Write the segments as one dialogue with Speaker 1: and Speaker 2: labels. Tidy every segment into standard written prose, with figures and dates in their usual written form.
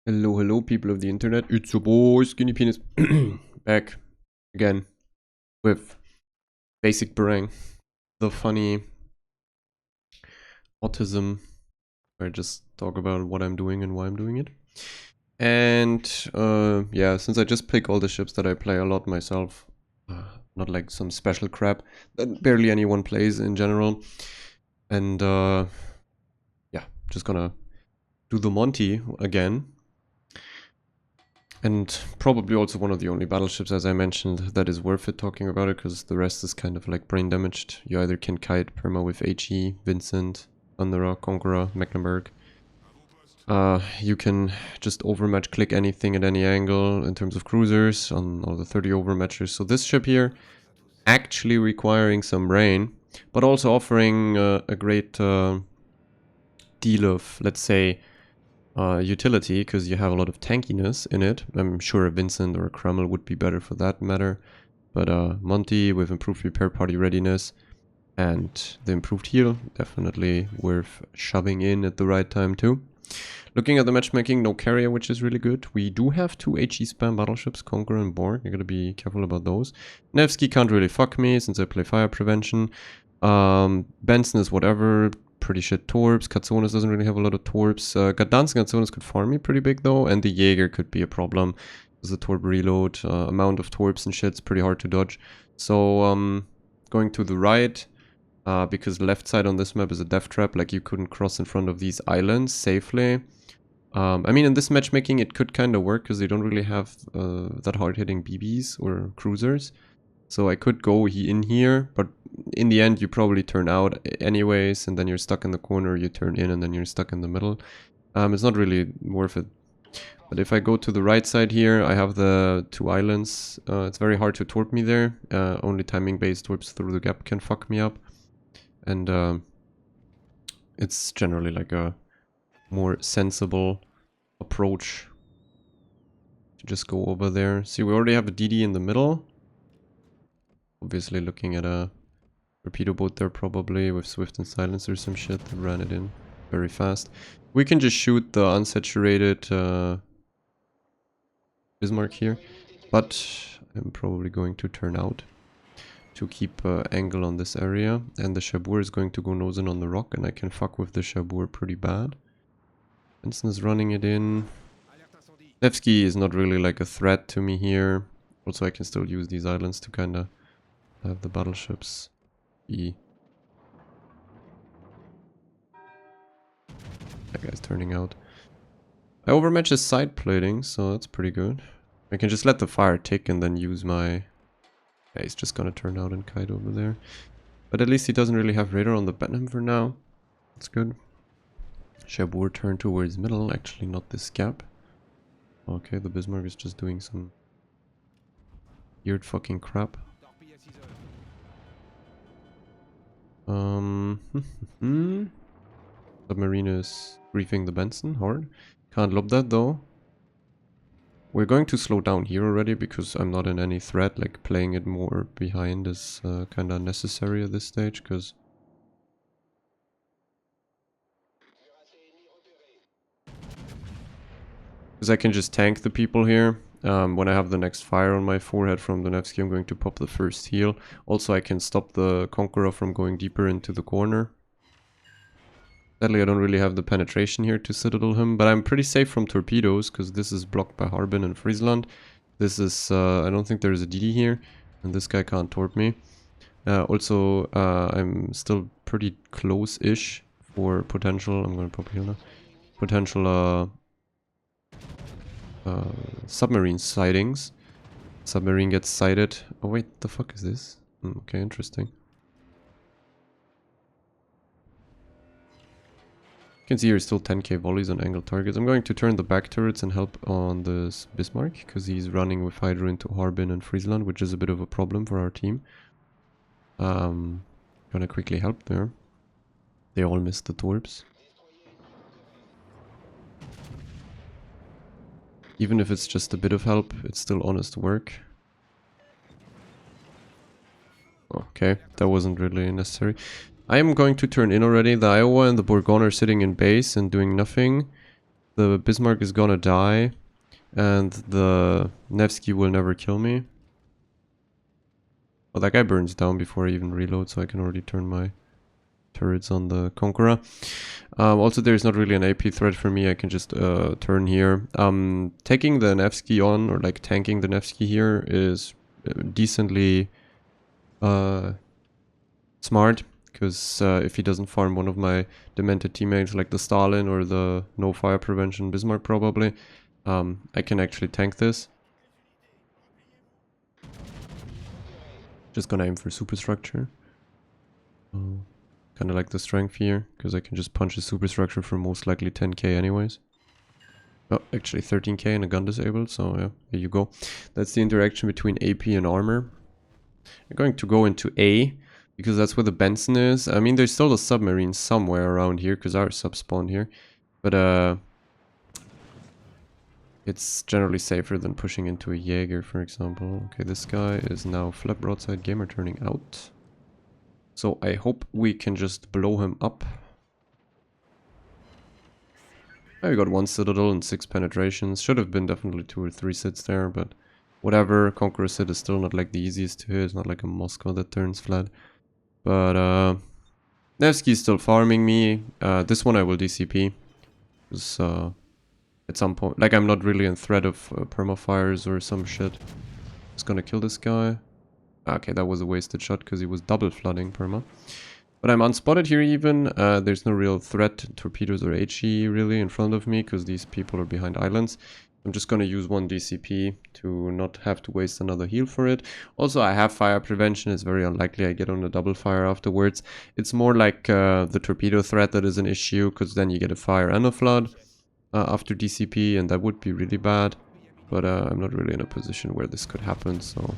Speaker 1: Hello, hello, people of the internet. It's your boy, Skinny Penis, back again with B4sicsB4r3ng, the funny autism where I just talk about what I'm doing and why I'm doing it. And yeah, since I just pick all the ships that I play a lot myself, not like some special crap that barely anyone plays in general. And yeah, just gonna do the Monty again. And probably also one of the only battleships, as I mentioned, that is worth it talking about it, because the rest is kind of like brain damaged. You either can kite perma with HE, Vincent, Thunderer, Conqueror, Mecklenburg. You can just overmatch click anything at any angle in terms of cruisers on all the 30 overmatchers. So this ship here actually requiring some brain, but also offering a great deal of, let's say, utility, because you have a lot of tankiness in it. I'm sure a Vincent or a Cromwell would be better for that matter. But Monty with improved repair party readiness and the improved heal, definitely worth shoving in at the right time too. Looking at the matchmaking, no carrier, which is really good. We do have two HE spam battleships, Conqueror and Borg. You gotta be careful about those. Nevsky can't really fuck me since I play fire prevention. Benson is whatever. Pretty shit torps. Katsonis doesn't really have a lot of torps. Gdansk and Katsonis could farm me pretty big though, and the Jaeger could be a problem. Because the torp reload, amount of torps and shit's pretty hard to dodge. So going to the right, because left side on this map is a death trap, like you couldn't cross in front of these islands safely. I mean, in this matchmaking it could kind of work because they don't really have that hard-hitting BBs or cruisers. So I could go in here, but in the end you probably turn out anyways, and then you're stuck in the corner, you turn in, and then you're stuck in the middle. It's not really worth it. But if I go to the right side here, I have the two islands. It's very hard to torp me there. Only timing-based torps through the gap can fuck me up. And it's generally like a more sensible approach to just go over there. See, we already have a DD in the middle. Obviously looking at a torpedo boat there probably with Swift and Silencer or some shit that ran it in very fast. We can just shoot the unsaturated Bismarck here, but I'm probably going to turn out to keep angle on this area, and the Chabour is going to go nosing on the rock, and I can fuck with the Chabour pretty bad. Benson is running it in. Nevsky is not really like a threat to me here. Also, I can still use these islands to kind of have the battleships be... That guy's turning out. I overmatch his side plating, so that's pretty good. I can just let the fire tick and then use my... Yeah, he's just gonna turn out and kite over there. But at least he doesn't really have radar on the Benham for now. That's good. Chabour turned towards middle, actually not this gap. Okay, the Bismarck is just doing some weird fucking crap. Submarine is griefing the Benson hard. Can't lob that though. We're going to slow down here already because I'm not in any threat. Like playing it more behind is kind of unnecessary at this stage because I can just tank the people here. When I have the next fire on my forehead from the Nevsky, I'm going to pop the first heal. Also, I can stop the Conqueror from going deeper into the corner. Sadly, I don't really have the penetration here to citadel him, but I'm pretty safe from torpedoes because this is blocked by Harbin and Friesland. This is, I don't think there's a DD here, and this guy can't torp me. Also, I'm still pretty close-ish for potential, I'm going to pop heal now, potential submarine sightings. Submarine gets sighted. Oh wait, the fuck is this? Okay, interesting. You can see here still 10k volleys on angled targets. I'm going to turn the back turrets and help on this Bismarck, because he's running with Hydra into Harbin and Friesland, which is a bit of a problem for our team. Gonna quickly help there. They all missed the torps. Even if it's just a bit of help, it's still honest work. Okay, that wasn't really necessary. I am going to turn in already. The Iowa and the Bourgogne are sitting in base and doing nothing. The Bismarck is gonna die, and the Nevsky will never kill me. Oh, that guy burns down before I even reload, so I can already turn my turrets on the Conqueror. Also, there's not really an AP threat for me. I can just turn here. Taking the Nevsky on, or like tanking the Nevsky here, is decently smart, because if he doesn't farm one of my demented teammates like the Stalin or the no fire prevention Bismarck probably, I can actually tank this. Just gonna aim for superstructure. Kind of like the strength here, because I can just punch his superstructure for most likely 10k anyways. Oh, actually 13k and a gun disabled, so yeah, there you go. That's the interaction between AP and armor. I'm going to go into A, because that's where the Benson is. I mean, there's still a submarine somewhere around here, because our sub spawned here. But it's generally safer than pushing into a Jaeger, for example. Okay, this guy is now flap broadside gamer turning out. So I hope we can just blow him up. I got 1 citadel and 6 penetrations. Should have been definitely 2 or 3 sits there, but whatever. Conqueror sit is still not like the easiest to hit. It's not like a Moscow that turns flat. But Nevsky's still farming me. This one I will DCP. Because at some point, like, I'm not really in threat of permafires or some shit. Just gonna kill this guy. Okay, that was a wasted shot because he was double flooding perma. But I'm unspotted here even. There's no real threat, torpedoes or HE really in front of me because these people are behind islands. I'm just going to use 1 DCP to not have to waste another heal for it. Also, I have fire prevention. It's very unlikely I get on a double fire afterwards. It's more like the torpedo threat that is an issue, because then you get a fire and a flood after DCP, and that would be really bad. But I'm not really in a position where this could happen, so...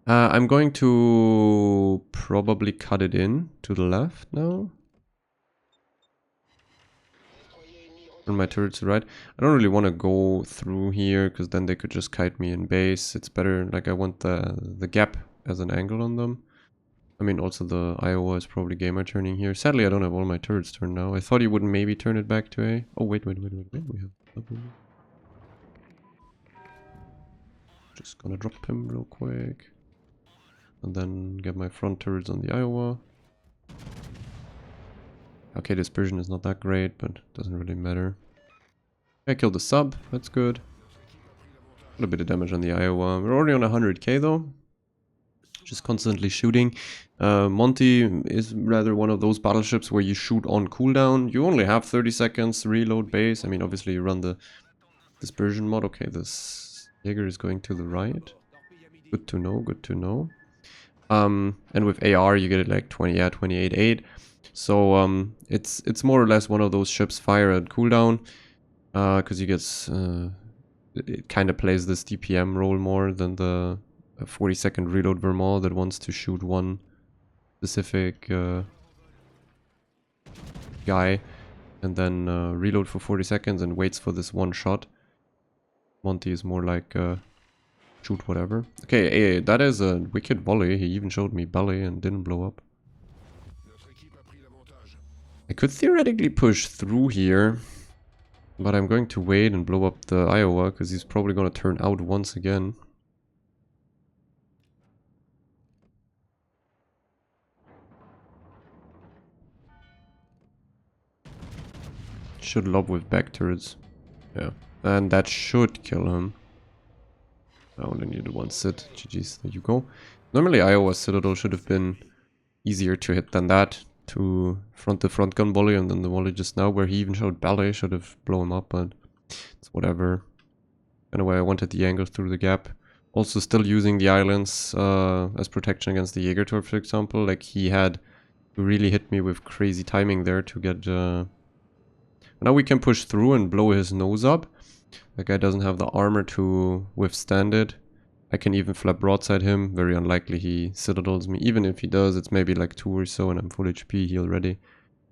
Speaker 1: I'm going to probably cut it in to the left now. And my turrets to the right. I don't really want to go through here, because then they could just kite me in base. It's better, like, I want the gap as an angle on them. I mean, also the Iowa is probably gamer turning here. Sadly, I don't have all my turrets turned now. I thought he would maybe turn it back to A. Oh, wait. We have... Just gonna drop him real quick. And then get my front turrets on the Iowa. Okay, dispersion is not that great, but doesn't really matter. I killed the sub, that's good. A little bit of damage on the Iowa. We're already on 100k though. Just constantly shooting. Monty is rather one of those battleships where you shoot on cooldown. You only have 30 seconds to reload base. I mean, obviously you run the dispersion mod. Okay, this Jaeger is going to the right. Good to know, good to know. And with AR you get it like 28-8. So it's more or less one of those ships fire at cooldown, because you get it kind of plays this DPM role more than the 40-second reload Vermont that wants to shoot one specific guy and then reload for 40 seconds and waits for this one shot. Monty is more like shoot whatever. Okay, that is a wicked volley. He even showed me belly and didn't blow up. I could theoretically push through here, but I'm going to wait and blow up the Iowa because he's probably going to turn out once again. Should lob with back turrets. Yeah, and that should kill him. I only needed 1 sit. GG's, there you go. Normally Iowa Citadel should have been easier to hit than that. To the front gun volley and then the volley just now where he even showed ballet should have blown him up, but it's whatever. Anyway, I wanted the angle through the gap. Also still using the islands as protection against the Jägertor, for example. Like, he had to really hit me with crazy timing there to get... Now we can push through and blow his nose up. That guy doesn't have the armor to withstand it. I can even flap broadside him. Very unlikely he citadels me. Even if he does, it's maybe like 2 or so and I'm full HP heal ready.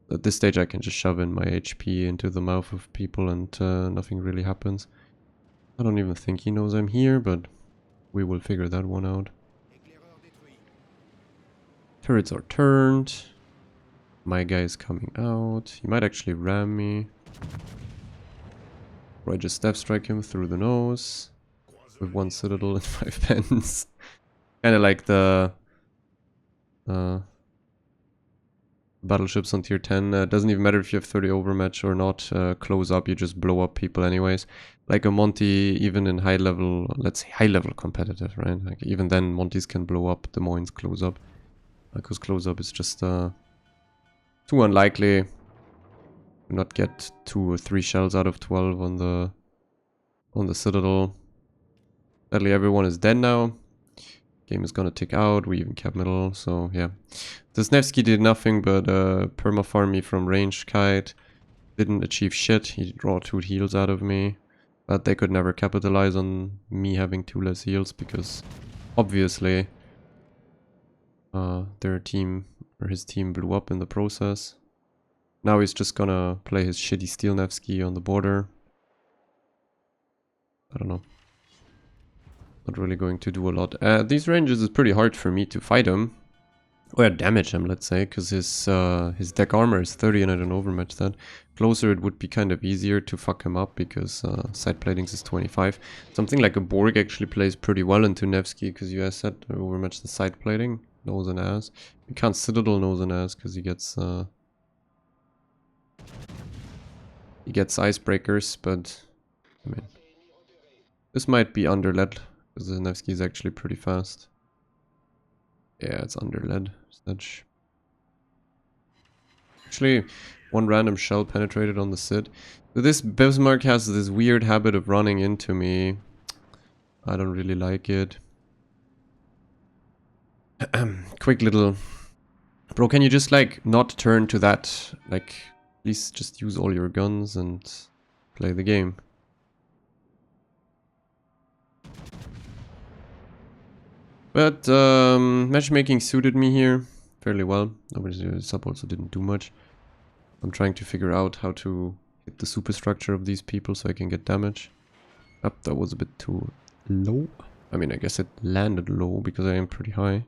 Speaker 1: At this stage I can just shove in my HP into the mouth of people and nothing really happens. I don't even think he knows I'm here, but we will figure that one out. Turrets are turned. My guy is coming out. He might actually ram me. Or I just step strike him through the nose with 1 citadel and 5 pens. Kind of like the battleships on tier 10. Doesn't even matter if you have 30 overmatch or not. Close up, you just blow up people anyways. Like a Monty, even in high level, let's say high level competitive, right? Like even then, Monties can blow up Des Moines close up. Because close up is just too unlikely. Not get 2 or 3 shells out of 12 on the citadel. Sadly, everyone is dead now. Game is gonna tick out. We even kept middle, so yeah. Nevsky did nothing but perma farm me from range kite. Didn't achieve shit. He draw 2 heals out of me. But they could never capitalize on me having 2 less heals because obviously their team or his team blew up in the process. Now he's just gonna play his shitty steel Nevsky on the border. I don't know. Not really going to do a lot. These ranges is pretty hard for me to fight him. Or damage him, let's say, because his deck armor is 30 and I don't overmatch that. Closer it would be kind of easier to fuck him up because side platings is 25. Something like a Borg actually plays pretty well into Nevsky because you said overmatch the side plating, nose and ass. You can't Citadel nose and ass because he gets icebreakers, but I mean this might be underled because the Nevsky is actually pretty fast. Yeah, it's underled. Such. Actually, 1 random shell penetrated on the Sid. So this Bismarck has this weird habit of running into me. I don't really like it. Quick little... Bro, can you just like not turn to that? Like, please just use all your guns and play the game. But matchmaking suited me here fairly well. Obviously, sub also didn't do much. I'm trying to figure out how to hit the superstructure of these people so I can get damage. That was a bit too low. I mean, I guess it landed low because I am pretty high.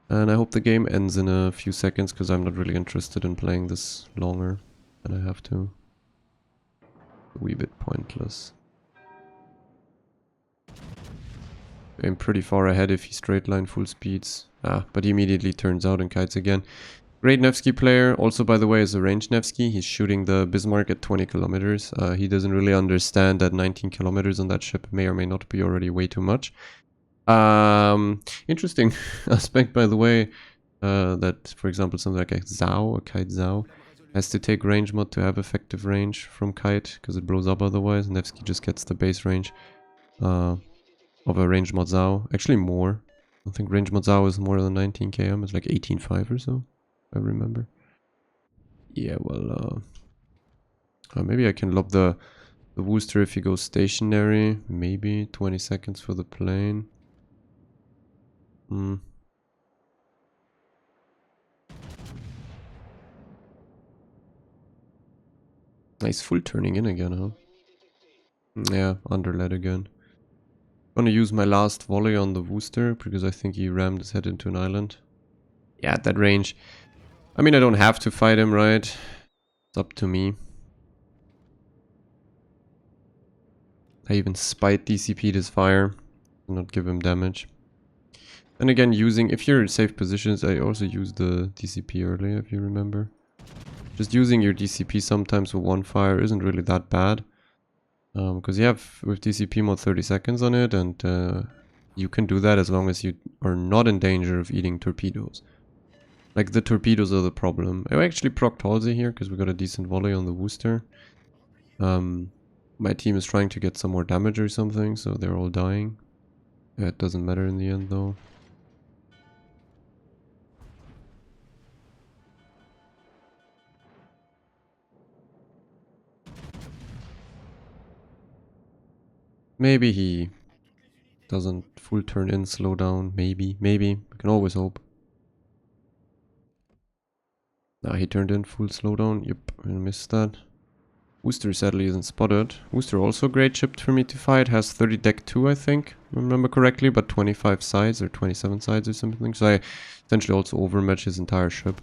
Speaker 1: And I hope the game ends in a few seconds because I'm not really interested in playing this longer than I have to. A wee bit pointless. I'm pretty far ahead if he straight line full speeds. But he immediately turns out and kites again. Great Nevsky player. Also, by the way, is a range Nevsky. He's shooting the Bismarck at 20 kilometers. He doesn't really understand that 19 kilometers on that ship may or may not be already way too much. Interesting aspect, by the way, that, for example, something like a Zao, a kite Zao, has to take range mod to have effective range from kite, because it blows up otherwise. Nevsky just gets the base range of a range mod Zao. Actually more. I think range mod Zao is more than 19 km. It's like 18.5 or so, if I remember. Yeah, well, maybe I can lob the booster if he goes stationary. Maybe 20 seconds for the plane. Nice full turning in again, huh? Yeah, underled again. Gonna use my last volley on the booster because I think he rammed his head into an island. Yeah, at that range. I mean, I don't have to fight him, right? It's up to me. I even spite DCP'd his fire. Not give him damage. And again, if you're in safe positions, I also used the DCP earlier, if you remember. Just using your DCP sometimes with one fire isn't really that bad. Because you have, with DCP mod 30 seconds on it, and you can do that as long as you are not in danger of eating torpedoes. Like, the torpedoes are the problem. I actually procced Halsey here, because we got a decent volley on the booster. My team is trying to get some more damage or something, so they're all dying. It doesn't matter in the end, though. Maybe he doesn't full turn in, slow down. Maybe. We can always hope. Nah, he turned in full slowdown. Yep, I missed that. Wooster sadly isn't spotted. Wooster also great ship for me to fight. Has 30 deck 2, I think, if I remember correctly, but 25 sides or 27 sides or something. So I essentially also overmatch his entire ship.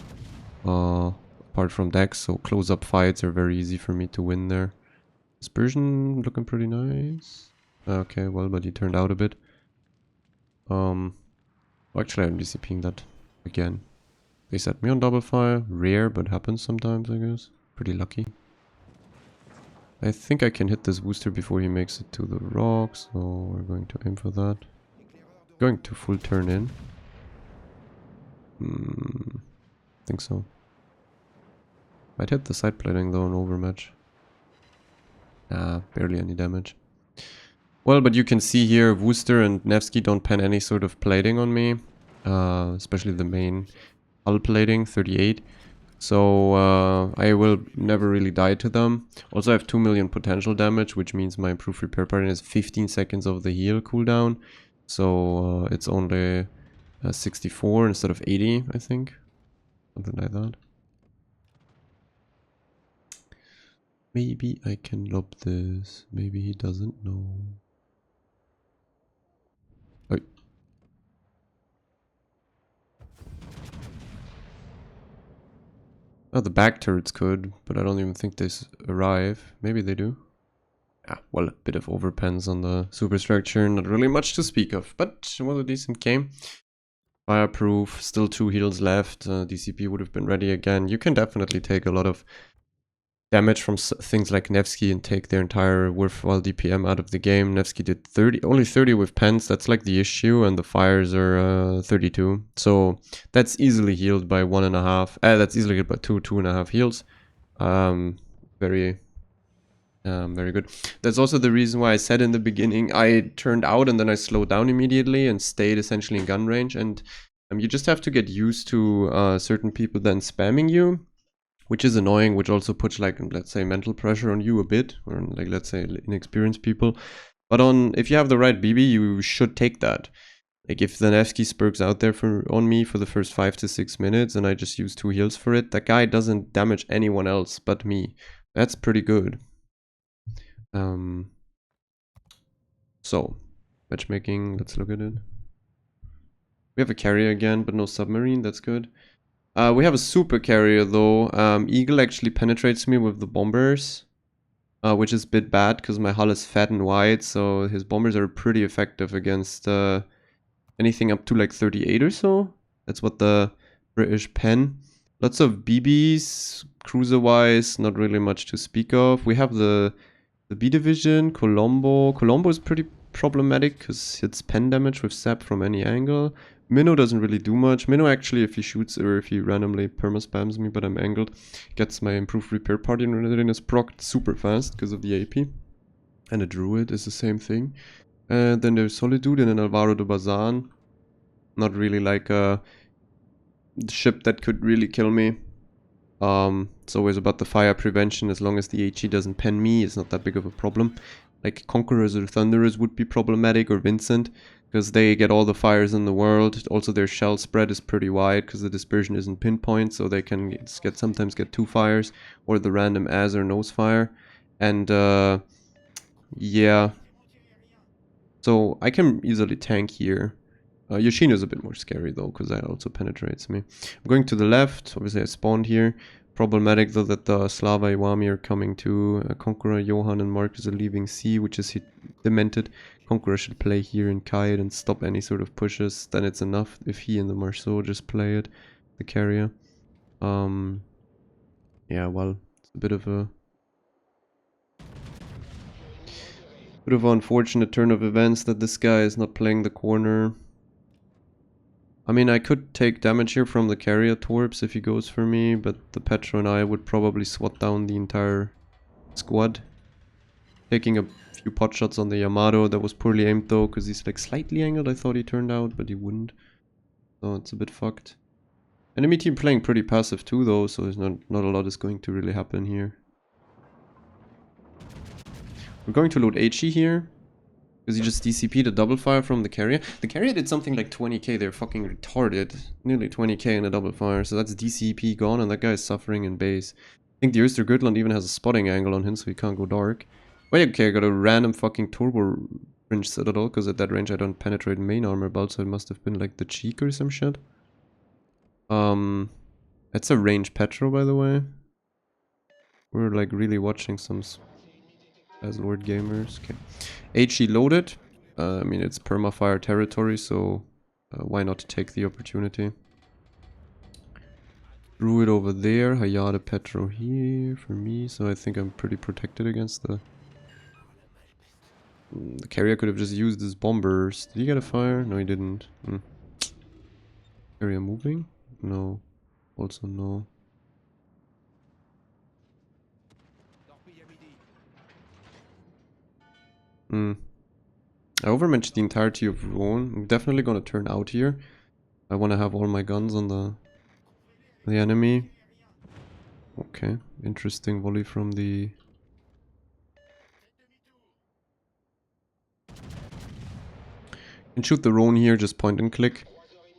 Speaker 1: apart from decks, so close-up fights are very easy for me to win there. Dispersion looking pretty nice. Okay, well, but he turned out a bit. Actually, I'm DCPing that again. They set me on double fire. Rare, but happens sometimes, I guess. Pretty lucky. I think I can hit this booster before he makes it to the rock, so we're going to aim for that. Going to full turn in. Think so. Might hit the side plating though, an overmatch. Barely any damage. Well, but you can see here, Wooster and Nevsky don't pen any sort of plating on me. Especially the main hull plating, 38. So I will never really die to them. Also, I have 2 million potential damage, which means my improved repair pattern is 15 seconds of the heal cooldown. So it's only 64 instead of 80, I think. Something like that. Maybe I can lob this. Maybe he doesn't know. Oh. Oh, the back turrets could, but I don't even think they arrive. Maybe they do. Yeah, well, a bit of overpens on the superstructure. Not really much to speak of, but it was a decent game. Fireproof, still 2 heals left. DCP would have been ready again. You can definitely take a lot of damage from things like Nevsky and take their entire worthwhile DPM out of the game. Nevsky did 30, only 30 with pens, that's like the issue, and the fires are 32. So that's easily healed by 1.5. That's easily healed by 2.5 heals. Very good. That's also the reason why I said in the beginning I turned out and then I slowed down immediately and stayed essentially in gun range. And you just have to get used to certain people then spamming you, which is annoying, which also puts, like, let's say, mental pressure on you a bit, or like, let's say, inexperienced people. But if you have the right BB, you should take that. Like, if the Nevsky spurks out there on me for the first 5 to 6 minutes and I just use 2 heals for it, that guy doesn't damage anyone else but me. That's pretty good. So, matchmaking, let's look at it. We have a carrier again, but no submarine, that's good. We have a super carrier though. Eagle actually penetrates me with the bombers, which is a bit bad because my hull is fat and wide, so his bombers are pretty effective against anything up to like 38 or so. That's what the British pen. Lots of BBs, cruiser-wise, not really much to speak of. We have the B division, Colombo. Colombo is pretty problematic because it's pen damage with sap from any angle. Minnow doesn't really do much. Minnow actually, if he shoots or if he randomly perma-spams me but I'm angled, gets my improved repair party readiness procced super fast because of the AP. And a druid is the same thing. And then there's Solitude and an Alvaro de Bazan. Not really like a ship that could really kill me. It's always about the fire prevention. As long as the HE doesn't pen me, it's not that big of a problem. Like Conquerors or Thunderers would be problematic, or Vincent, because they get all the fires in the world. Also, their shell spread is pretty wide because the dispersion isn't pinpoint, so they can sometimes get 2 fires, or the random as or nose fire. And yeah, so I can easily tank here. Yoshino is a bit more scary though, because that also penetrates me. I'm going to the left. Obviously I spawned here. Problematic though that the Slava Iwami are coming to. Conqueror, Johan and Marcus are leaving C, which is demented. Conqueror should play here in Kite and stop any sort of pushes. Then it's enough if he and the Marceau just play it, the carrier. Yeah, well, it's a bit of an unfortunate turn of events that this guy is not playing the corner. I mean, I could take damage here from the carrier torps if he goes for me, but the Petro and I would probably swat down the entire squad. Taking a few pot shots on the Yamato. That was poorly aimed though, because he's like slightly angled. I thought he turned out, but he wouldn't. So it's a bit fucked. Enemy team playing pretty passive too though, so there's not a lot is going to really happen here. We're going to load HE here. Because he just DCP'd a double fire from the carrier. The carrier did something like 20k, they're fucking retarded. Nearly 20k in a double fire, so that's DCP gone and that guy is suffering in base. I think the Östergötland even has a spotting angle on him, so he can't go dark. Wait, okay, I got a random fucking turbo fringe citadel, because at that range I don't penetrate main armor belt, so it must have been like the cheek or some shit. That's a range petro, by the way. We're like really watching some as Lord Gamers. Okay. HE loaded. I mean, it's permafire territory, so why not take the opportunity? Druid over there, Hayate Petro here for me, so I think I'm pretty protected against the... The carrier could have just used his bombers. Did he get a fire? No, he didn't. Carrier moving? No. Also no. I overmatched the entirety of Rhone. I'm definitely gonna turn out here. I wanna have all my guns on the enemy. Okay, interesting volley from the... You can shoot the Rhone here, just point and click.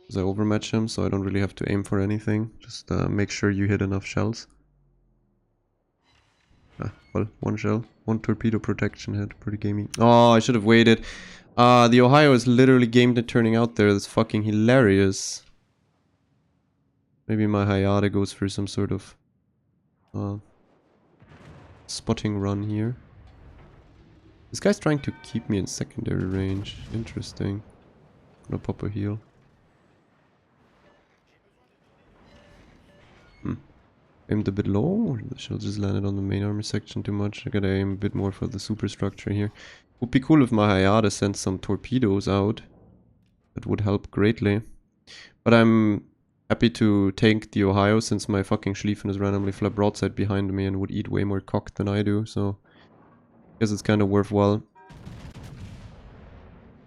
Speaker 1: Because I overmatch him, so I don't really have to aim for anything. Just make sure you hit enough shells. Well, one shell. One torpedo protection hit. Pretty gamey. Oh, I should have waited. The Ohio is literally gamed at turning out there. That's fucking hilarious. Maybe my Hayate goes for some sort of spotting run here. This guy's trying to keep me in secondary range. Interesting. Gonna pop a heal. Aimed a bit low. The shell just landed on the main armor section too much. I gotta aim a bit more for the superstructure here. Would be cool if my Hayate sent some torpedoes out. That would help greatly. But I'm happy to tank the Ohio since my fucking Schlieffen is randomly flat broadside behind me and would eat way more cock than I do. So I guess it's kind of worthwhile.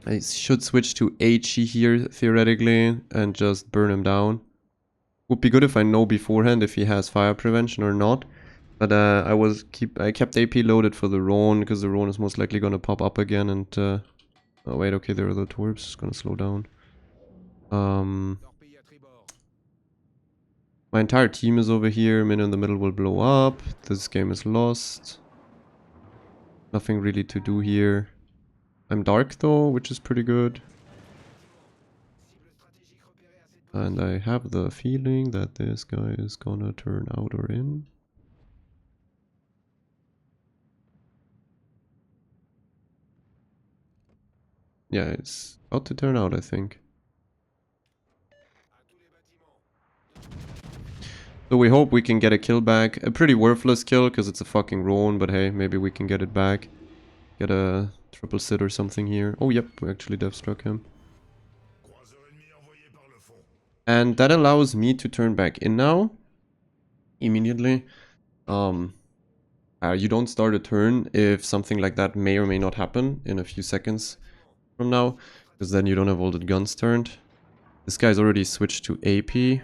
Speaker 1: I should switch to HE here theoretically and just burn him down. Would be good if I know beforehand if he has fire prevention or not. But I kept AP loaded for the Rhone because the Rhone is most likely gonna pop up again and oh wait, okay, there are the torps, it's gonna slow down. My entire team is over here, Min in the middle will blow up. This game is lost. Nothing really to do here. I'm dark though, which is pretty good. And I have the feeling that this guy is gonna turn out or in. Yeah, it's about to turn out, I think. So we hope we can get a kill back. A pretty worthless kill, because it's a fucking Rhone, but hey, maybe we can get it back. Get a triple sit or something here. Oh, yep, we actually dev struck him. And that allows me to turn back in now. Immediately. You don't start a turn if something like that may or may not happen in a few seconds from now. Because then you don't have all the guns turned. This guy's already switched to AP.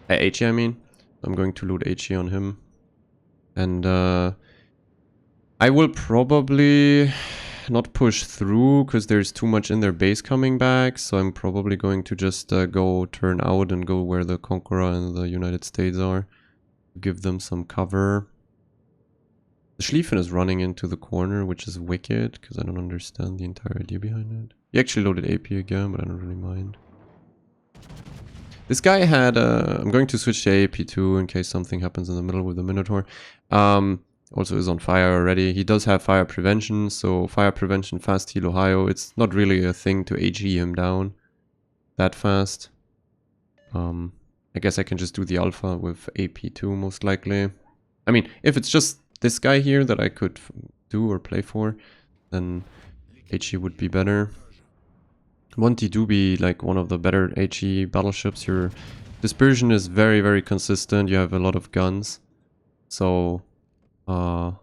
Speaker 1: HE, I mean. I'm going to load HE on him. And I will probably not push through because there's too much in their base coming back. So I'm probably going to just go turn out and go where the Conqueror and the United States are. Give them some cover. The Schlieffen is running into the corner, which is wicked because I don't understand the entire idea behind it. He actually loaded AP again, but I don't really mind. This guy had, I'm going to switch to AP2 in case something happens in the middle with the Minotaur. Also is on fire already. He does have fire prevention, so fire prevention, fast heal Ohio. It's not really a thing to HE him down that fast. I guess I can just do the alpha with AP2 most likely. I mean, if it's just this guy here that I could do or play for, then HE would be better. Monty do be like one of the better HE battleships. Your dispersion is very, very consistent. You have a lot of guns. So, I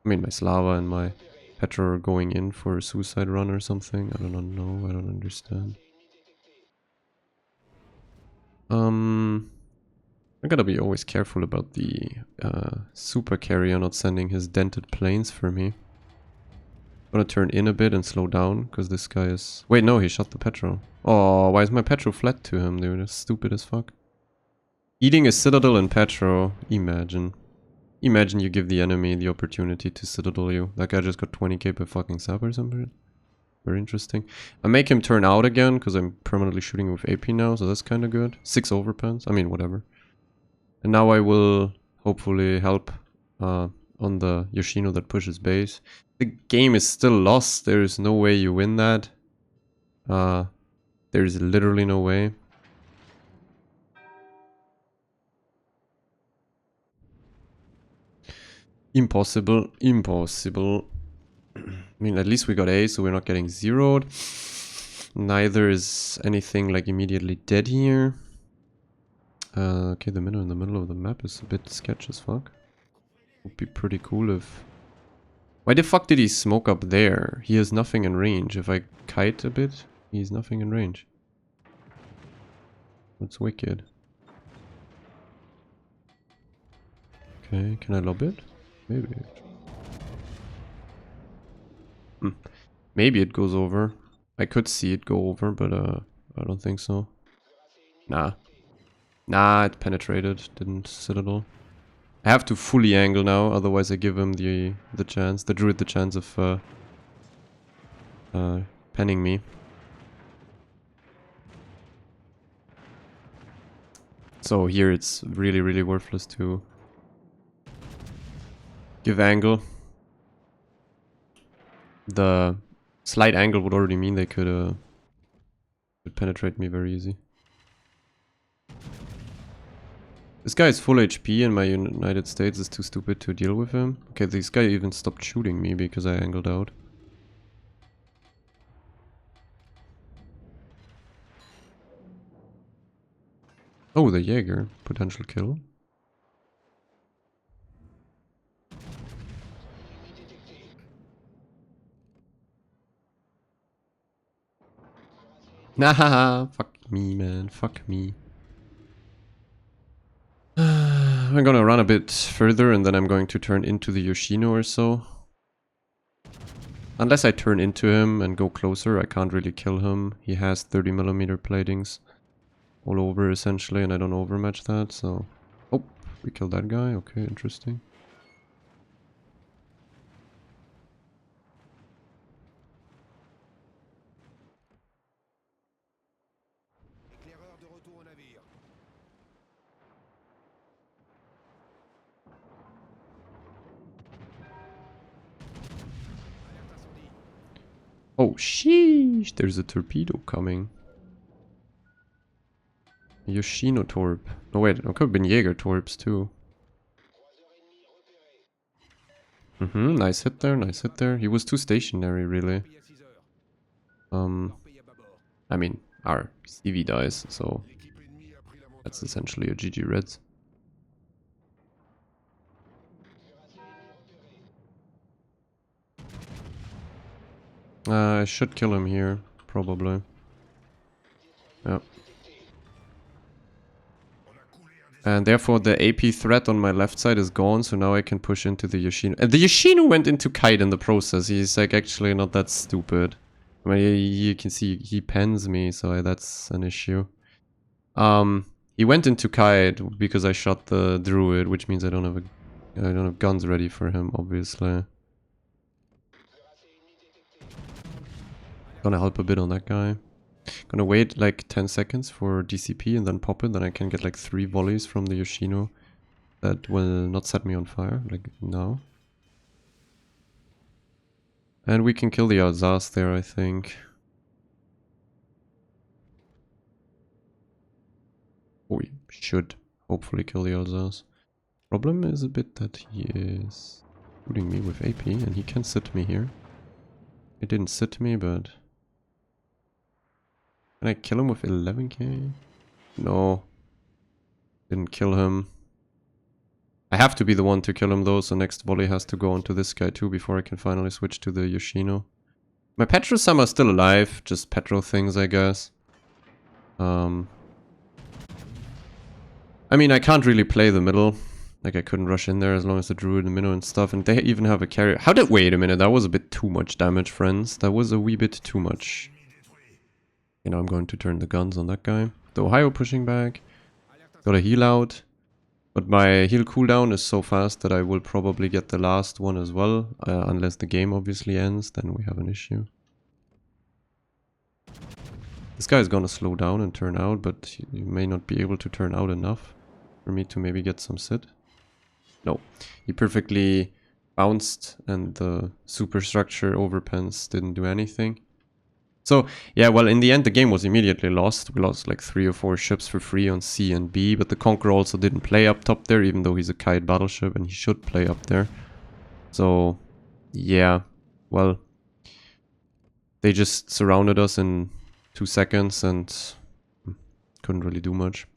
Speaker 1: mean, my Slava and my Petra are going in for a suicide run or something. I don't know. I don't understand. I gotta be always careful about the super carrier not sending his dented planes for me. I'm gonna turn in a bit and slow down, because this guy is... Wait, no, he shot the Petro. Oh, why is my Petro flat to him, dude? That's stupid as fuck. Eating a Citadel in Petro. Imagine. Imagine you give the enemy the opportunity to Citadel you. That guy just got 20k per fucking sub or something. Very interesting. I make him turn out again, because I'm permanently shooting with AP now, so that's kind of good. 6 overpens, I mean, whatever. And now I will hopefully help on the Yoshino that pushes base. The game is still lost, there is no way you win that. There is literally no way. Impossible, impossible. I mean, at least we got A, so we're not getting zeroed. Neither is anything like immediately dead here. Okay, the minnow in the middle of the map is a bit sketch as fuck. Would be pretty cool if... Why the fuck did he smoke up there? He has nothing in range. If I kite a bit, he's nothing in range. That's wicked. Okay, can I lob it? Maybe. Maybe it goes over. I could see it go over, but I don't think so. Nah. Nah, it penetrated. Didn't sit at all. I have to fully angle now, otherwise I give him the chance, the druid the chance of penning me. So here it's really, really worthless to give angle. The slight angle would already mean they could penetrate me very easy. This guy is full HP and my United States is too stupid to deal with him. Okay, this guy even stopped shooting me because I angled out. Oh, the Jaeger. Potential kill. Nah, fuck me, man. Fuck me. I'm gonna run a bit further and then I'm going to turn into the Yoshino or so. Unless I turn into him and go closer, I can't really kill him. He has 30mm platings all over essentially and I don't overmatch that, so... Oh, we killed that guy. Okay, interesting. Oh, sheesh! There's a torpedo coming. Yoshino torp. No, wait, it could have been Jaeger torps too. Nice hit there, nice hit there. He was too stationary, really. I mean, our CV dies, so that's essentially a GG Reds. I should kill him here, probably. Yep. And therefore the AP threat on my left side is gone, so now I can push into the Yoshino. And the Yoshino went into kite in the process. He's like actually not that stupid. I mean, you can see he pens me, so that's an issue. He went into kite because I shot the druid, which means I don't have guns ready for him, obviously. Gonna help a bit on that guy. Gonna wait like 10 seconds for DCP and then pop it, then I can get like 3 volleys from the Yoshino that will not set me on fire, like now. And we can kill the Alsace there, I think. We should hopefully kill the Alsace. Problem is a bit that he is shooting me with AP and he can sit me here. He didn't sit me, but... Can I kill him with 11k? No. Didn't kill him. I have to be the one to kill him though, so next volley has to go onto this guy too before I can finally switch to the Yoshino. My Petro-Sam are still alive, just Petro things I guess. I mean, I can't really play the middle. Like I couldn't rush in there as long as the Druid and Minnow and stuff, and they even have a carrier. How did... Wait a minute, that was a bit too much damage, friends. That was a wee bit too much. You know, I'm going to turn the guns on that guy. The Ohio pushing back. Got a heal out. But my heal cooldown is so fast that I will probably get the last one as well. Unless the game obviously ends, then we have an issue. This guy is gonna slow down and turn out, but he may not be able to turn out enough for me to maybe get some sit. No, he perfectly bounced and the superstructure overpens didn't do anything. So, yeah, well, in the end, the game was immediately lost. We lost like 3 or 4 ships for free on C and B, but the Conqueror also didn't play up top there, even though he's a kite battleship and he should play up there. So, yeah, well, they just surrounded us in 2 seconds and couldn't really do much.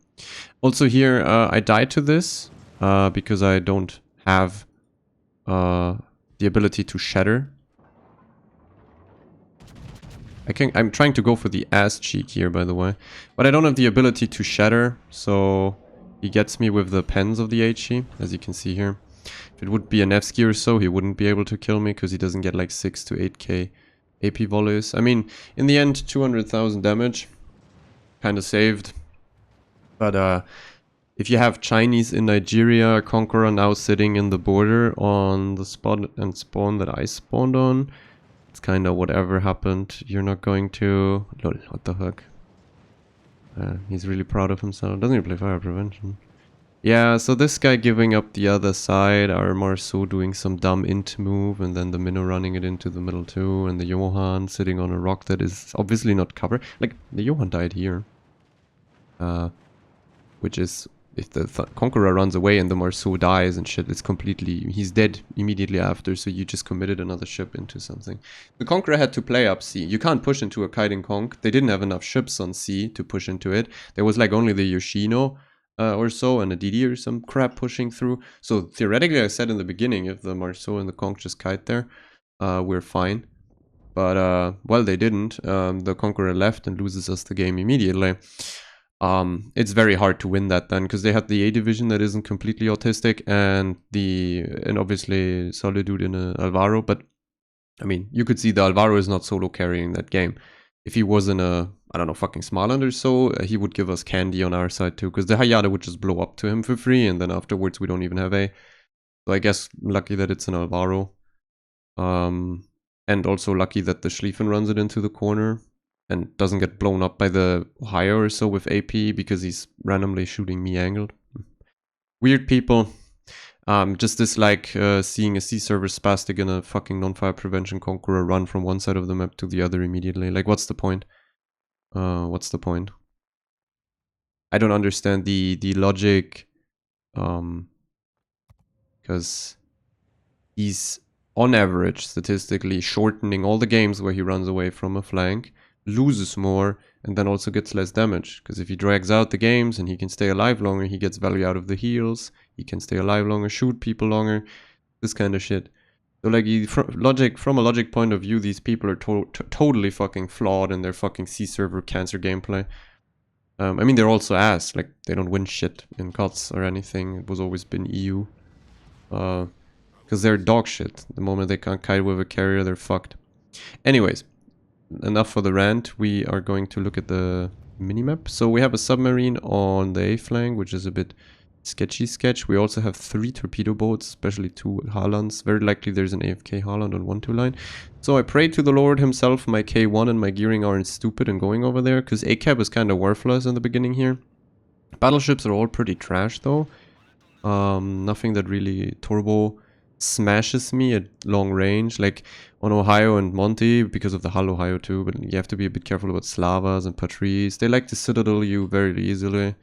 Speaker 1: Also here, I died to this because I don't have the ability to shatter. I'm trying to go for the ass cheek here, by the way. But I don't have the ability to shatter, so he gets me with the pens of the HE, as you can see here. If it would be an Nevsky or so, he wouldn't be able to kill me, because he doesn't get like 6 to 8k AP volleys. I mean, in the end, 200,000 damage. Kind of saved. But if you have Chinese in Nigeria, Conqueror now sitting in the border on the spot and spawn that I spawned on, it's kind of whatever happened, you're not going to... Lol, what the heck? He's really proud of himself. Doesn't he play fire prevention? Yeah, so this guy giving up the other side, our Marceau doing some dumb int move, and then the Minnow running it into the middle too, and the Johan sitting on a rock that is obviously not covered. Like, the Johan died here. Which is... If the Conqueror runs away and the Marceau dies and shit, it's completely... He's dead immediately after, so you just committed another ship into something. The Conqueror had to play up C. You can't push into a kiting conch. They didn't have enough ships on C to push into it. There was like only the Yoshino or so, and a Didi or some crap pushing through. So theoretically, I said in the beginning, if the Marceau and the conch just kite there, we're fine. But, well, they didn't. The Conqueror left and loses us the game immediately. It's very hard to win that then, because they had the A division that isn't completely autistic, and obviously Solitude in a Alvaro, but I mean, you could see the Alvaro is not solo carrying that game. If he was in a, I don't know, fucking Smarland or so, he would give us candy on our side too, because the Hayata would just blow up to him for free, and then afterwards we don't even have A. So I guess lucky that it's an Alvaro. And also lucky that the Schlieffen runs it into the corner and doesn't get blown up by the Ohio or so with AP because he's randomly shooting me angled. Weird people. Just this like seeing a sea server spastic in a fucking non-fire prevention Conqueror run from one side of the map to the other immediately. Like, what's the point? What's the point? I don't understand the logic. Because he's on average statistically shortening all the games where he runs away from a flank, loses more, and then also gets less damage. Because if he drags out the games and he can stay alive longer, he gets value out of the heals, he can stay alive longer, shoot people longer, this kind of shit. So like, from a logic point of view, these people are totally fucking flawed in their fucking C server cancer gameplay. I mean, they're also ass, like, they don't win shit in COTS or anything. It was always been EU. Because they're dog shit. The moment they can't kite with a carrier, they're fucked. Anyways, enough for the rant. We are going to look at the minimap. So we have a submarine on the A flank, which is a bit sketch. We also have 3 torpedo boats, especially 2 Haalands. Very likely there's an AFK Haaland on 1-2 line. So I pray to the Lord himself my K1 and my gearing aren't stupid and going over there, because ACAB is kind of worthless in the beginning here. Battleships are all pretty trash though. Nothing that really turbo smashes me at long range, like on Ohio and Monty, because of the Hull Ohio too, but you have to be a bit careful about Slavas and Patrice. They like to citadel you very easily,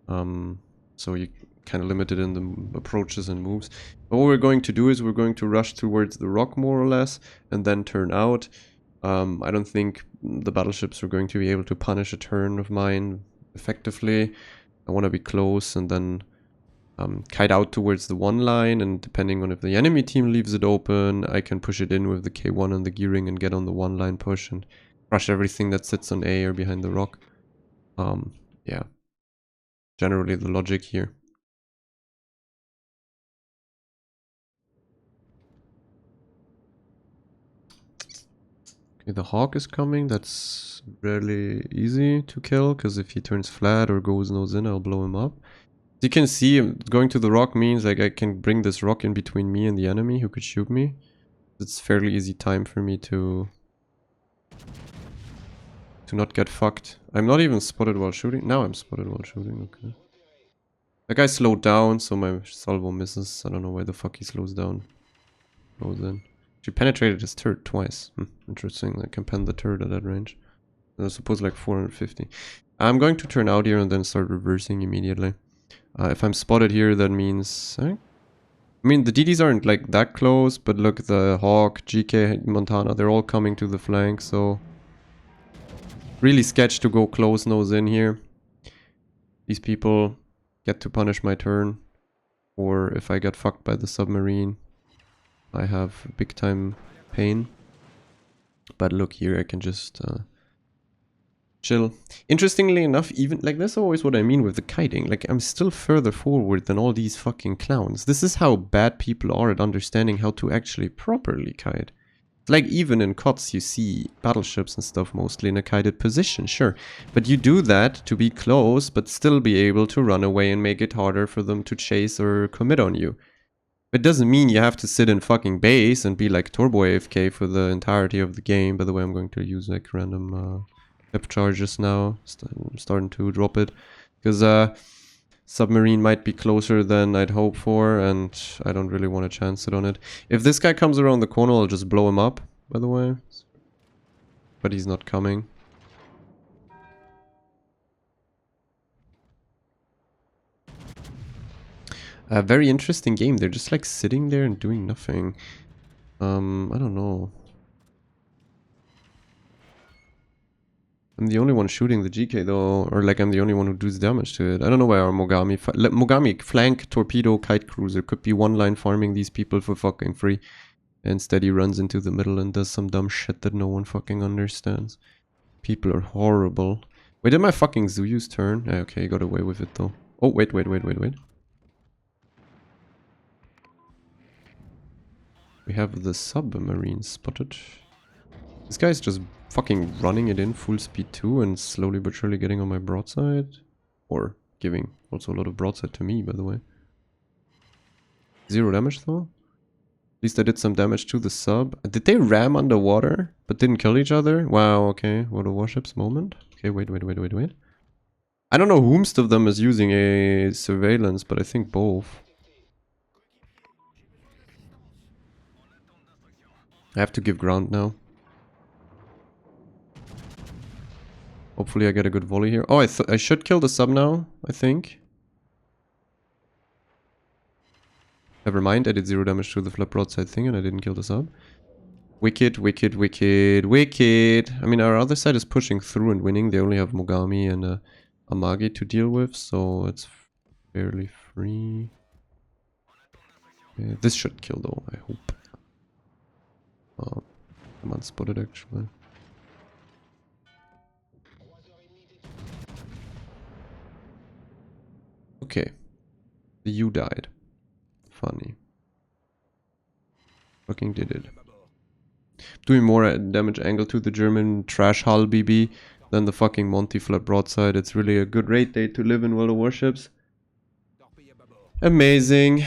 Speaker 1: so you kind of limited in the approaches and moves. But what we're going to do is we're going to rush towards the rock more or less, and then turn out. I don't think the battleships are going to be able to punish a turn of mine effectively. I want to be close and then kite out towards the 1 line, and depending on if the enemy team leaves it open, I can push it in with the K1 and the gearing and get on the 1 line push and crush everything that sits on A or behind the rock. Yeah. Generally the logic here. Okay, the Hawk is coming. That's really easy to kill, because if he turns flat or goes nose in, I'll blow him up. You can see going to the rock means like I can bring this rock in between me and the enemy who could shoot me. It's fairly easy time for me to to not get fucked. I'm not even spotted while shooting. Now I'm spotted while shooting, okay. That guy slowed down, so my salvo misses. I don't know why the fuck he slows down. Goes in. She penetrated his turret twice. Interesting, I can pen the turret at that range. I suppose like 450. I'm going to turn out here and then start reversing immediately. If I'm spotted here, that means... I mean, the DDs aren't like that close, but look, the Hawk, GK, Montana, they're all coming to the flank, so... Really sketch to go close nose in here. These people get to punish my turn. Or if I get fucked by the submarine, I have big time pain. But look here, I can just... chill. Interestingly enough, even like that's always what I mean with the kiting. Like I'm still further forward than all these fucking clowns. This is how bad people are at understanding how to actually properly kite. Like even in COTS you see battleships and stuff mostly in a kited position, sure. But you do that to be close but still be able to run away and make it harder for them to chase or commit on you. It doesn't mean you have to sit in fucking base and be like turbo AFK for the entirety of the game. By the way, I'm going to use like random depth charges now. I'm starting to drop it because submarine might be closer than I'd hope for, and I don't really want to chance it on it. If this guy comes around the corner, I'll just blow him up, by the way. But he's not coming. A very interesting game. They're just like sitting there and doing nothing. I don't know. I'm the only one shooting the GK though, or like I'm the only one who does damage to it. I don't know why our Mogami flank torpedo kite cruiser could be one line farming these people for fucking free. Instead he runs into the middle and does some dumb shit that no one fucking understands. People are horrible. Wait, did my fucking Zuyu's turn? Okay, he got away with it though. Oh, wait. We have the submarine spotted. This guy's just fucking running it in full speed too and slowly but surely getting on my broadside. Or giving also a lot of broadside to me, by the way. 0 damage though. At least I did some damage to the sub. Did they ram underwater but didn't kill each other? Wow, okay. World of Warships moment. Okay, wait. I don't know whomst of them is using a surveillance, but I think both. I have to give ground now. Hopefully I get a good volley here. Oh, I should kill the sub now, I think. Never mind, I did 0 damage to the flap broadside thing and I didn't kill the sub. Wicked. I mean, our other side is pushing through and winning. They only have Mogami and Amagi to deal with, so it's fairly free. Yeah, this should kill though, I hope. I'm unspotted actually. Okay. The U died. Funny. Fucking did it. Doing more damage angle to the German trash hull BB than the fucking Monty flat broadside. It's really a good rate day to live in World of Warships. Amazing.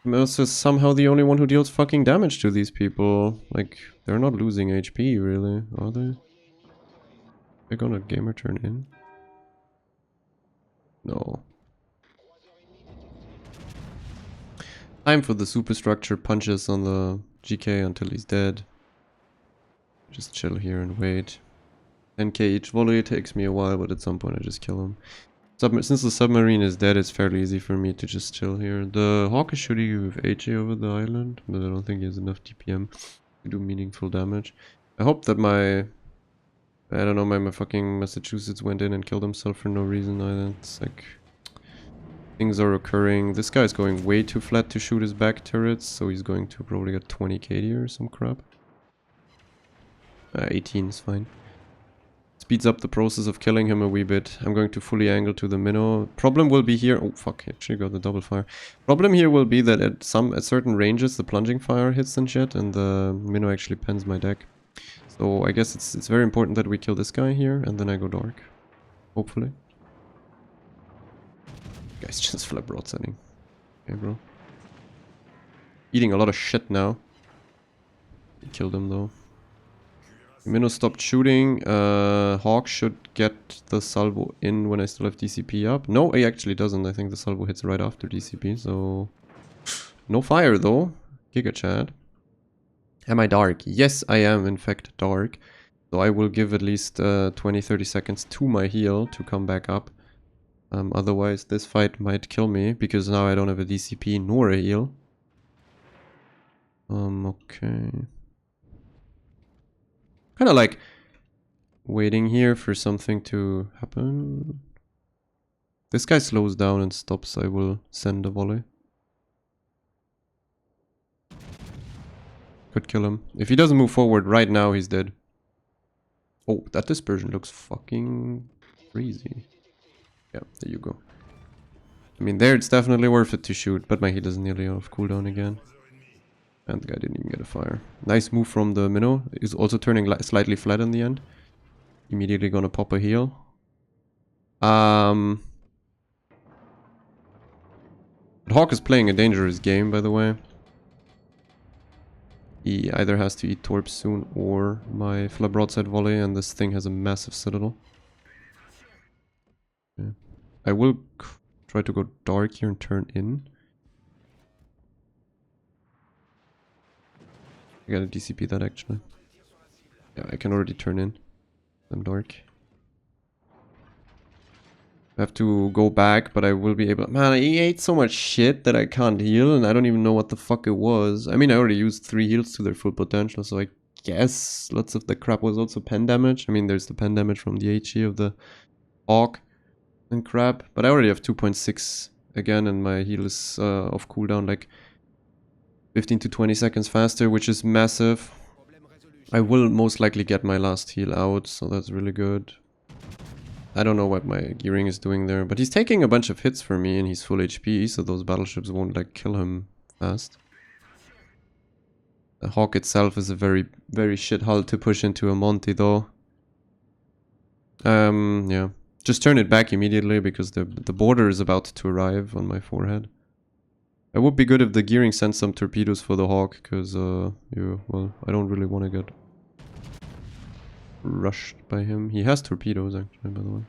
Speaker 1: I'm also somehow the only one who deals fucking damage to these people. Like, they're not losing HP really, are they? They're gonna gamer turn in? No. Time for the superstructure punches on the GK until he's dead. Just chill here and wait. 10k each volley takes me a while, but at some point I just kill him. Since the submarine is dead, it's fairly easy for me to just chill here. The Hawk is shooting with HA over the island, but I don't think he has enough DPM to do meaningful damage. I hope that my fucking Massachusetts went in and killed himself for no reason either. It's like... things are occurring. This guy's going way too flat to shoot his back turrets, so he's going to probably get 20 KD or some crap. 18 is fine. Speeds up the process of killing him a wee bit. I'm going to fully angle to the minnow. Problem will be here... oh fuck, he actually got the double fire. Problem here will be that at certain ranges the plunging fire hits and shit, and the minnow actually pens my deck. So I guess it's very important that we kill this guy here, and then I go dark. Hopefully. Guy's just flap broadsiding. Okay, bro. Eating a lot of shit now. He killed him though. Minnow stopped shooting. Hawk should get the salvo in when I still have DCP up. No, he actually doesn't. I think the salvo hits right after DCP, so... No fire though. Giga Chad. Am I dark? Yes, I am in fact dark. So I will give at least 20-30 seconds to my heal to come back up. Otherwise this fight might kill me, because now I don't have a DCP nor a heal. Okay. Kinda like waiting here for something to happen. This guy slows down and stops, I will send a volley. Could kill him. If he doesn't move forward right now, he's dead. Oh, that dispersion looks fucking crazy. Yeah, there you go. I mean, there it's definitely worth it to shoot, but my heat is nearly out of cooldown again. And the guy didn't even get a fire. Nice move from the minnow. He's also turning slightly flat in the end. Immediately gonna pop a heal. But Hawk is playing a dangerous game, by the way. He either has to eat torps soon or my flab broadside volley, and this thing has a massive citadel. Okay. I will try to go dark here and turn in. I gotta DCP that actually. Yeah, I can already turn in. I'm dark. I have to go back, but I will be able... Man, he ate so much shit that I can't heal, and I don't even know what the fuck it was. I mean, I already used 3 heals to their full potential, so I guess lots of the crap was also pen damage. I mean, there's the pen damage from the HE of the Hawk and crap, but I already have 2.6 again, and my heal is off cooldown like 15 to 20 seconds faster, which is massive. I will most likely get my last heal out, so that's really good. I don't know what my gearing is doing there, but he's taking a bunch of hits for me and he's full HP, so those battleships won't like kill him fast. The Hawk itself is a very, very shit hull to push into a Monty though. Yeah. Just turn it back immediately because the border is about to arrive on my forehead. It would be good if the gearing sent some torpedoes for the Hawk, because, yeah, well, I don't really want to get rushed by him. He has torpedoes, actually, by the way.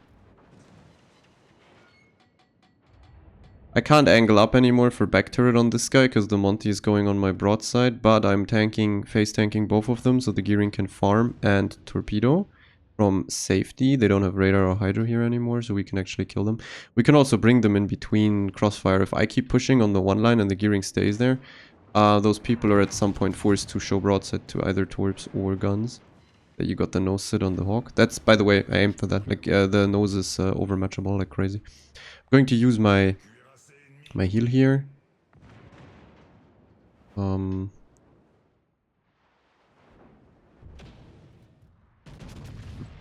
Speaker 1: I can't angle up anymore for back turret on this guy, because the Monty is going on my broadside, but I'm tanking, face tanking both of them, so the gearing can farm and torpedo. From safety, they don't have radar or hydro here anymore, so we can actually kill them. We can also bring them in between crossfire. If I keep pushing on the one line and the gearing stays there, those people are at some point forced to show broadside to either torps or guns. You got the nose sit on the Hawk. That's, by the way, I aim for that. Like, the nose is overmatchable like crazy. I'm going to use my heal here.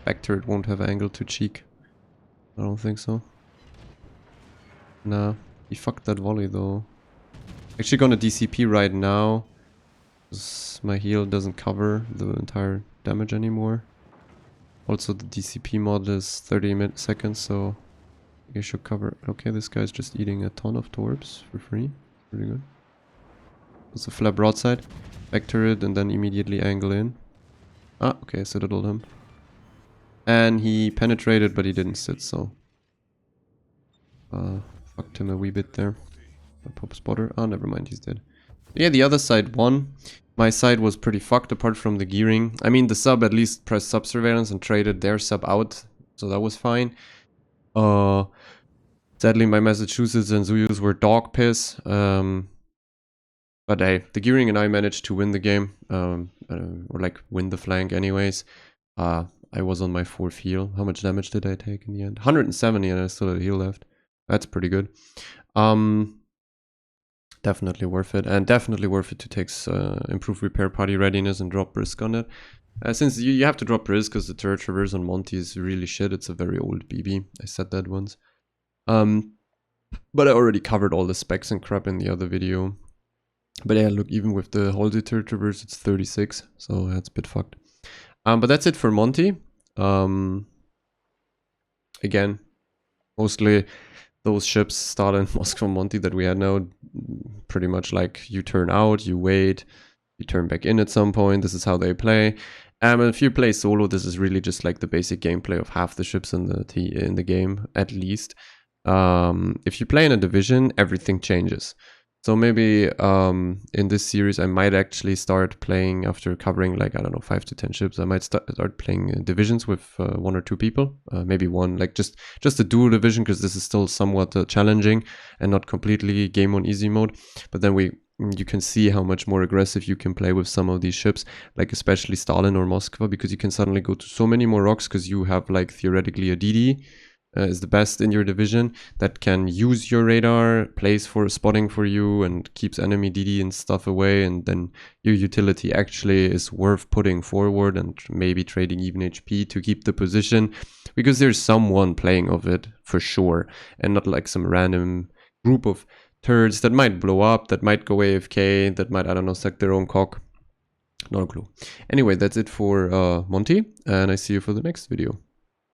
Speaker 1: Back turret won't have angle to cheek. I don't think so. Nah, he fucked that volley though. Actually gonna DCP right now, because my heal doesn't cover the entire damage anymore. Also the DCP mod is 30 seconds, so it should cover. Okay, this guy's just eating a ton of torps for free. Really good. Also flap broadside, back turret, and then immediately angle in. Ah, okay, citadeled him. And he penetrated, but he didn't sit, so... fucked him a wee bit there. A pop spotter. Oh, never mind, he's dead. Yeah, the other side won. My side was pretty fucked apart from the gearing. I mean, the sub at least pressed sub surveillance and traded their sub out, so that was fine. Sadly, my Massachusetts and Zuyus were dog piss. But hey, the gearing and I managed to win the game. Or like, win the flank anyways. I was on my 4th heal. How much damage did I take in the end? 170 and I still had a heal left. That's pretty good. Definitely worth it. And definitely worth it to take improve repair party readiness and drop risk on it. Since you have to drop risk because the turret traverse on Monty is really shit. It's a very old BB. I said that once. But I already covered all the specs and crap in the other video. But yeah, look, even with the Halsey turret traverse, it's 36. So that's a bit fucked. But that's it for Monty. Again, mostly those ships started in Moscow Monty that we had now. Pretty much like you turn out, you wait, you turn back in at some point. This is how they play. And if you play solo, this is really just like the basic gameplay of half the ships in the game, at least. If you play in a division, everything changes. So maybe in this series, I might actually start playing after covering like, I don't know, 5 to 10 ships. I might start playing divisions with 1 or 2 people, maybe one, like just a dual division, because this is still somewhat challenging and not completely game on easy mode. But then you can see how much more aggressive you can play with some of these ships, like especially Stalin or Moskva, because you can suddenly go to so many more rocks because you have like theoretically a DD. Is the best in your division that can use your radar, plays for spotting for you, and keeps enemy DD and stuff away. And then your utility actually is worth putting forward and maybe trading even HP to keep the position, because there's someone playing of it for sure, and not like some random group of turds that might blow up, that might go AFK, that might, I don't know, suck their own cock. Not a clue. Anyway, that's it for Monty, and I see you for the next video.